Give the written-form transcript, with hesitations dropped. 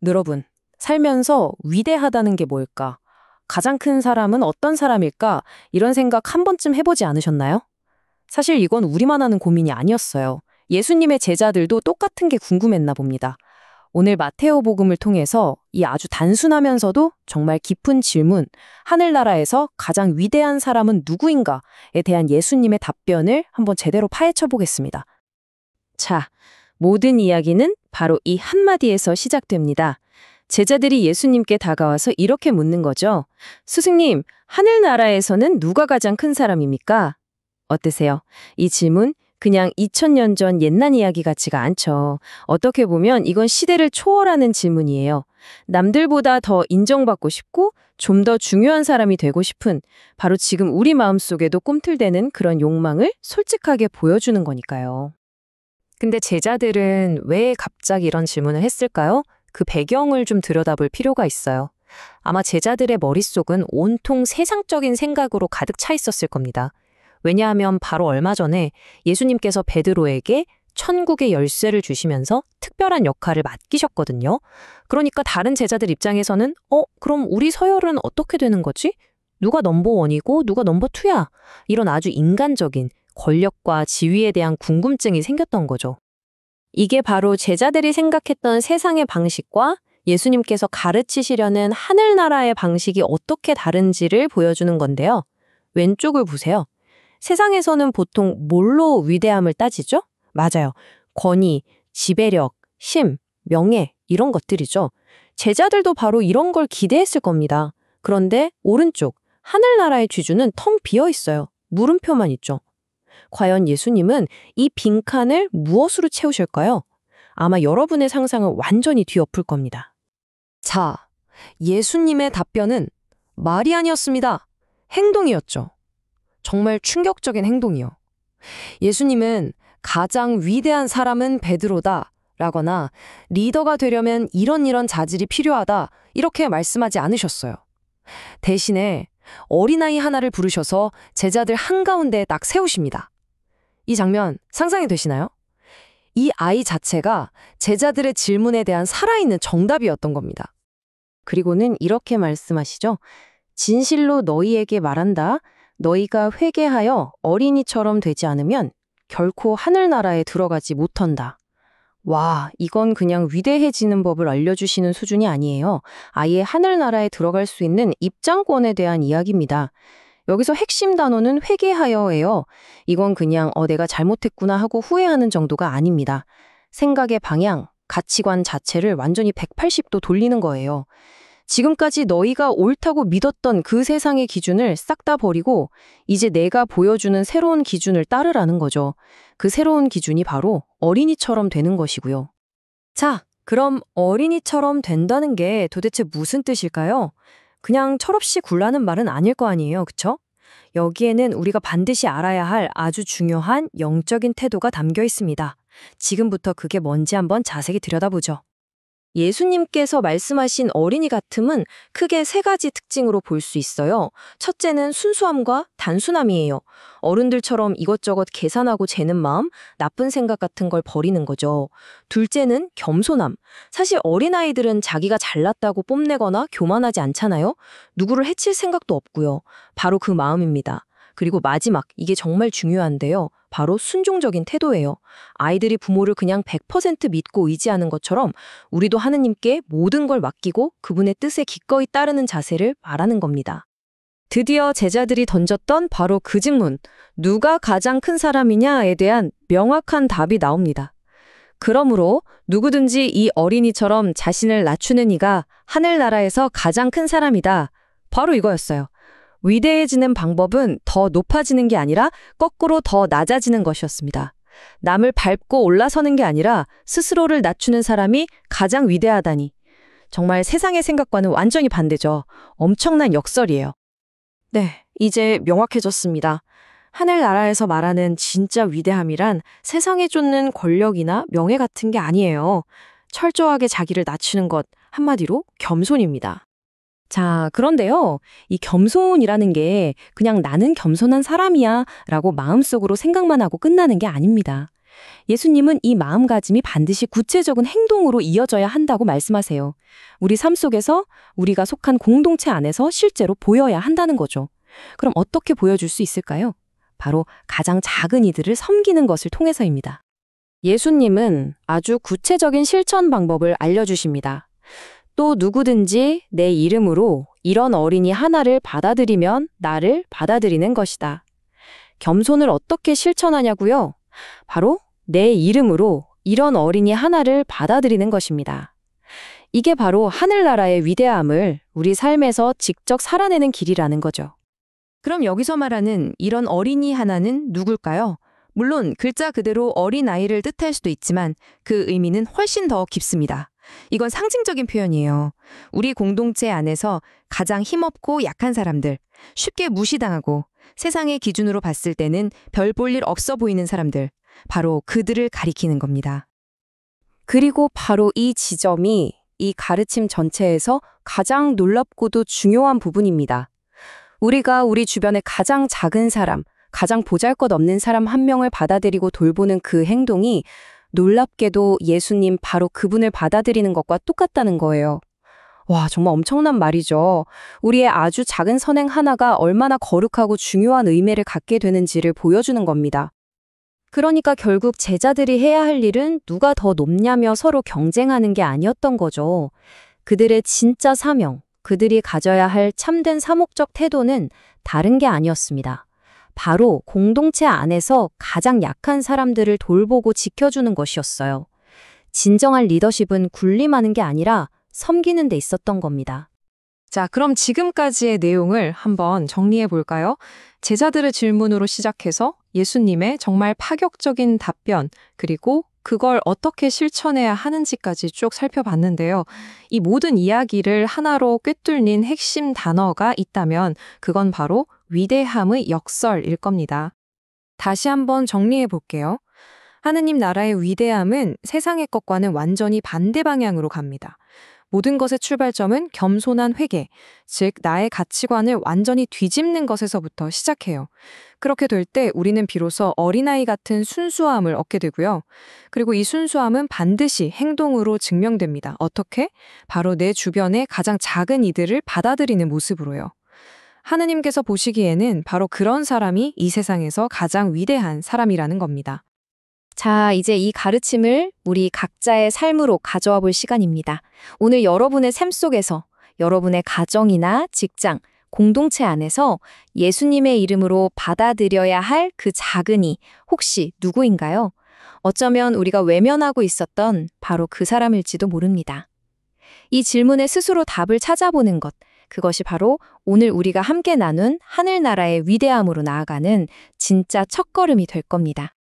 여러분, 살면서 위대하다는 게 뭘까? 가장 큰 사람은 어떤 사람일까? 이런 생각 한 번쯤 해보지 않으셨나요? 사실 이건 우리만 하는 고민이 아니었어요. 예수님의 제자들도 똑같은 게 궁금했나 봅니다. 오늘 마테오 복음을 통해서 이 아주 단순하면서도 정말 깊은 질문, 하늘나라에서 가장 위대한 사람은 누구인가에 대한 예수님의 답변을 한번 제대로 파헤쳐 보겠습니다. 자, 모든 이야기는 바로 이 한마디에서 시작됩니다. 제자들이 예수님께 다가와서 이렇게 묻는 거죠. 스승님, 하늘나라에서는 누가 가장 큰 사람입니까? 어떠세요? 이 질문 그냥 2000년 전 옛날 이야기 같지가 않죠. 어떻게 보면 이건 시대를 초월하는 질문이에요. 남들보다 더 인정받고 싶고 좀 더 중요한 사람이 되고 싶은 바로 지금 우리 마음속에도 꿈틀대는 그런 욕망을 솔직하게 보여주는 거니까요. 근데 제자들은 왜 갑자기 이런 질문을 했을까요? 그 배경을 좀 들여다볼 필요가 있어요. 아마 제자들의 머릿속은 온통 세상적인 생각으로 가득 차 있었을 겁니다. 왜냐하면 바로 얼마 전에 예수님께서 베드로에게 천국의 열쇠를 주시면서 특별한 역할을 맡기셨거든요. 그러니까 다른 제자들 입장에서는 그럼 우리 서열은 어떻게 되는 거지? 누가 넘버1이고 누가 넘버2야? 이런 아주 인간적인 권력과 지위에 대한 궁금증이 생겼던 거죠. 이게 바로 제자들이 생각했던 세상의 방식과 예수님께서 가르치시려는 하늘나라의 방식이 어떻게 다른지를 보여주는 건데요. 왼쪽을 보세요. 세상에서는 보통 뭘로 위대함을 따지죠? 맞아요. 권위, 지배력, 힘, 명예 이런 것들이죠. 제자들도 바로 이런 걸 기대했을 겁니다. 그런데 오른쪽, 하늘나라의 쥐주는 텅 비어 있어요. 물음표만 있죠. 과연 예수님은 이 빈칸을 무엇으로 채우실까요? 아마 여러분의 상상은 완전히 뒤엎을 겁니다. 자, 예수님의 답변은 말이 아니었습니다. 행동이었죠. 정말 충격적인 행동이요. 예수님은 가장 위대한 사람은 베드로다 라거나 리더가 되려면 이런 자질이 필요하다 이렇게 말씀하지 않으셨어요. 대신에 어린아이 하나를 부르셔서 제자들 한가운데에 딱 세우십니다. 이 장면 상상이 되시나요? 이 아이 자체가 제자들의 질문에 대한 살아있는 정답이었던 겁니다. 그리고는 이렇게 말씀하시죠. 진실로 너희에게 말한다. 너희가 회개하여 어린이처럼 되지 않으면 결코 하늘나라에 들어가지 못한다. 와, 이건 그냥 위대해지는 법을 알려주시는 수준이 아니에요. 아예 하늘나라에 들어갈 수 있는 입장권에 대한 이야기입니다. 여기서 핵심 단어는 회개하여예요. 이건 그냥 내가 잘못했구나 하고 후회하는 정도가 아닙니다. 생각의 방향, 가치관 자체를 완전히 180도 돌리는 거예요. 지금까지 너희가 옳다고 믿었던 그 세상의 기준을 싹 다 버리고 이제 내가 보여주는 새로운 기준을 따르라는 거죠. 그 새로운 기준이 바로 어린이처럼 되는 것이고요. 자, 그럼 어린이처럼 된다는 게 도대체 무슨 뜻일까요? 그냥 철없이 굴라는 말은 아닐 거 아니에요, 그쵸? 여기에는 우리가 반드시 알아야 할 아주 중요한 영적인 태도가 담겨 있습니다. 지금부터 그게 뭔지 한번 자세히 들여다보죠. 예수님께서 말씀하신 어린이 같음은 크게 세 가지 특징으로 볼 수 있어요. 첫째는 순수함과 단순함이에요. 어른들처럼 이것저것 계산하고 재는 마음, 나쁜 생각 같은 걸 버리는 거죠. 둘째는 겸손함. 사실 어린아이들은 자기가 잘났다고 뽐내거나 교만하지 않잖아요. 누구를 해칠 생각도 없고요. 바로 그 마음입니다. 그리고 마지막, 이게 정말 중요한데요. 바로 순종적인 태도예요. 아이들이 부모를 그냥 100% 믿고 의지하는 것처럼 우리도 하느님께 모든 걸 맡기고 그분의 뜻에 기꺼이 따르는 자세를 말하는 겁니다. 드디어 제자들이 던졌던 바로 그 질문, 누가 가장 큰 사람이냐에 대한 명확한 답이 나옵니다. 그러므로 누구든지 이 어린이처럼 자신을 낮추는 이가 하늘나라에서 가장 큰 사람이다. 바로 이거였어요. 위대해지는 방법은 더 높아지는 게 아니라 거꾸로 더 낮아지는 것이었습니다. 남을 밟고 올라서는 게 아니라 스스로를 낮추는 사람이 가장 위대하다니. 정말 세상의 생각과는 완전히 반대죠. 엄청난 역설이에요. 네, 이제 명확해졌습니다. 하늘나라에서 말하는 진짜 위대함이란 세상에 쫓는 권력이나 명예 같은 게 아니에요. 철저하게 자기를 낮추는 것, 한마디로 겸손입니다. 자, 그런데요, 이 겸손이라는 게 그냥 나는 겸손한 사람이야 라고 마음속으로 생각만 하고 끝나는 게 아닙니다. 예수님은 이 마음가짐이 반드시 구체적인 행동으로 이어져야 한다고 말씀하세요. 우리 삶 속에서 우리가 속한 공동체 안에서 실제로 보여야 한다는 거죠. 그럼 어떻게 보여줄 수 있을까요? 바로 가장 작은 이들을 섬기는 것을 통해서입니다. 예수님은 아주 구체적인 실천 방법을 알려주십니다. 또 누구든지 내 이름으로 이런 어린이 하나를 받아들이면 나를 받아들이는 것이다. 겸손을 어떻게 실천하냐고요? 바로 내 이름으로 이런 어린이 하나를 받아들이는 것입니다. 이게 바로 하늘나라의 위대함을 우리 삶에서 직접 살아내는 길이라는 거죠. 그럼 여기서 말하는 이런 어린이 하나는 누굴까요? 물론 글자 그대로 어린아이를 뜻할 수도 있지만 그 의미는 훨씬 더 깊습니다. 이건 상징적인 표현이에요. 우리 공동체 안에서 가장 힘없고 약한 사람들, 쉽게 무시당하고 세상의 기준으로 봤을 때는 별 볼 일 없어 보이는 사람들, 바로 그들을 가리키는 겁니다. 그리고 바로 이 지점이 이 가르침 전체에서 가장 놀랍고도 중요한 부분입니다. 우리가 우리 주변의 가장 작은 사람, 가장 보잘것없는 사람 한 명을 받아들이고 돌보는 그 행동이 놀랍게도 예수님 바로 그분을 받아들이는 것과 똑같다는 거예요. 와, 정말 엄청난 말이죠. 우리의 아주 작은 선행 하나가 얼마나 거룩하고 중요한 의미를 갖게 되는지를 보여주는 겁니다. 그러니까 결국 제자들이 해야 할 일은 누가 더 높냐며 서로 경쟁하는 게 아니었던 거죠. 그들의 진짜 사명, 그들이 가져야 할 참된 사목적 태도는 다른 게 아니었습니다. 바로 공동체 안에서 가장 약한 사람들을 돌보고 지켜주는 것이었어요. 진정한 리더십은 군림하는 게 아니라 섬기는 데 있었던 겁니다. 자, 그럼 지금까지의 내용을 한번 정리해 볼까요? 제자들의 질문으로 시작해서 예수님의 정말 파격적인 답변, 그리고 그걸 어떻게 실천해야 하는지까지 쭉 살펴봤는데요. 이 모든 이야기를 하나로 꿰뚫는 핵심 단어가 있다면 그건 바로 위대함의 역설일 겁니다. 다시 한번 정리해 볼게요. 하느님 나라의 위대함은 세상의 것과는 완전히 반대 방향으로 갑니다. 모든 것의 출발점은 겸손한 회개, 즉 나의 가치관을 완전히 뒤집는 것에서부터 시작해요. 그렇게 될 때 우리는 비로소 어린아이 같은 순수함을 얻게 되고요. 그리고 이 순수함은 반드시 행동으로 증명됩니다. 어떻게? 바로 내 주변의 가장 작은 이들을 받아들이는 모습으로요. 하느님께서 보시기에는 바로 그런 사람이 이 세상에서 가장 위대한 사람이라는 겁니다. 자, 이제 이 가르침을 우리 각자의 삶으로 가져와 볼 시간입니다. 오늘 여러분의 삶 속에서 여러분의 가정이나 직장, 공동체 안에서 예수님의 이름으로 받아들여야 할 그 작은 이 혹시 누구인가요? 어쩌면 우리가 외면하고 있었던 바로 그 사람일지도 모릅니다. 이 질문에 스스로 답을 찾아보는 것, 그것이 바로 오늘 우리가 함께 나눈 하늘나라의 위대함으로 나아가는 진짜 첫걸음이 될 겁니다.